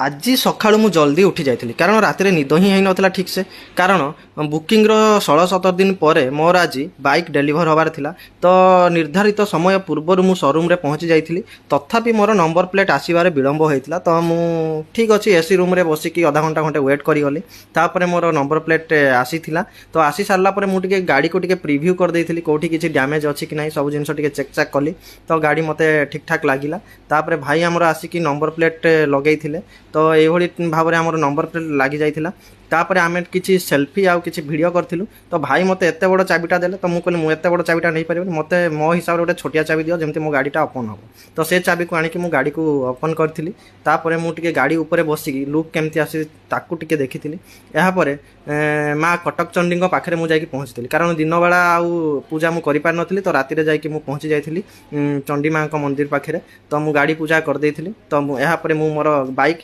ଆଜି ସକାଳୁ ମୁଁ ଜଲ୍ଦି ଉଠି ଯାଇଥିଲି କାରଣ ରାତିରେ ନିଦ ହିଁ ହେଇନଥିଲା ଠିକ୍ସେ। କାରଣ ବୁକିଂର 16-17 ଦିନ ପରେ ମୋର ଆଜି ବାଇକ୍ ଡେଲିଭର ହେବାର ଥିଲା। ତ ନିର୍ଦ୍ଧାରିତ ସମୟ ପୂର୍ବରୁ ମୁଁ ସୋରୁମ୍ରେ ପହଞ୍ଚି ଯାଇଥିଲି। ତଥାପି ମୋର ନମ୍ବର ପ୍ଲେଟ୍ ଆସିବାରେ ବିଳମ୍ବ ହୋଇଥିଲା। ତ ମୁଁ ଠିକ୍ ଅଛି ଏସି ରୁମ୍ରେ ବସିକି ଅଧା ଘଣ୍ଟା ଘଣ୍ଟେ ୱେଟ୍ କରିଗଲି। ତାପରେ ମୋର ନମ୍ବର ପ୍ଲେଟ୍ ଆସିଥିଲା। ତ ଆସି ସାରିଲା ପରେ ମୁଁ ଟିକେ ଗାଡ଼ିକୁ ଟିକେ ପ୍ରିଭ୍ୟୁ କରିଦେଇଥିଲି କେଉଁଠି କିଛି ଡ୍ୟାମେଜ୍ ଅଛି କି ନାହିଁ, ସବୁ ଜିନିଷ ଟିକେ ଚେକ୍ ଚାକ୍ କଲି। ତ ଗାଡ଼ି ମୋତେ ଠିକ୍ ଠାକ୍ ଲାଗିଲା। ତାପରେ ଭାଇ ଆମର ଆସିକି ନମ୍ବର ପ୍ଲେଟ୍ ଲଗେଇଥିଲେ। ତ ଏଇଭଳି ଭାବରେ ଆମର ନମ୍ବର ପ୍ଲେଟ୍ ଲାଗିଯାଇଥିଲା। ତାପରେ ଆମେ କିଛି ସେଲ୍ଫି ଆଉ କିଛି ଭିଡ଼ିଓ କରିଥିଲୁ। ତ ଭାଇ ମୋତେ ଏତେ ବଡ଼ ଚାବିଟା ଦେଲେ। ତ ମୁଁ କହିଲି ମୁଁ ଏତେ ବଡ଼ ଚାବିଟା ନେଇପାରିବିନି, ମୋତେ ମୋ ହିସାବରେ ଗୋଟେ ଛୋଟିଆ ଚାବି ଦିଅ ଯେମିତି ମୋ ଗାଡ଼ିଟା ଓପନ୍ ହେବ। ତ ସେ ଚାବିକୁ ଆଣିକି ମୁଁ ଗାଡ଼ିକୁ ଓପନ୍ କରିଥିଲି। ତାପରେ ମୁଁ ଟିକେ ଗାଡ଼ି ଉପରେ ବସିକି ଲୁକ୍ କେମିତି ଆସି ତାକୁ ଟିକେ ଦେଖିଥିଲି। ଏହାପରେ ମା କଟକ ଚଣ୍ଡୀଙ୍କ ପାଖରେ ମୁଁ ଯାଇକି ପହଞ୍ଚିଥିଲି। କାରଣ ଦିନବେଳା ଆଉ ପୂଜା ମୁଁ କରିପାରିନଥିଲି। ତ ରାତିରେ ଯାଇକି ମୁଁ ପହଞ୍ଚି ଯାଇଥିଲି ଚଣ୍ଡୀ ମାଙ୍କ ମନ୍ଦିର ପାଖରେ। ତ ମୁଁ ଗାଡ଼ି ପୂଜା କରିଦେଇଥିଲି। ତ ଏହାପରେ ମୁଁ ମୋର ବାଇକ୍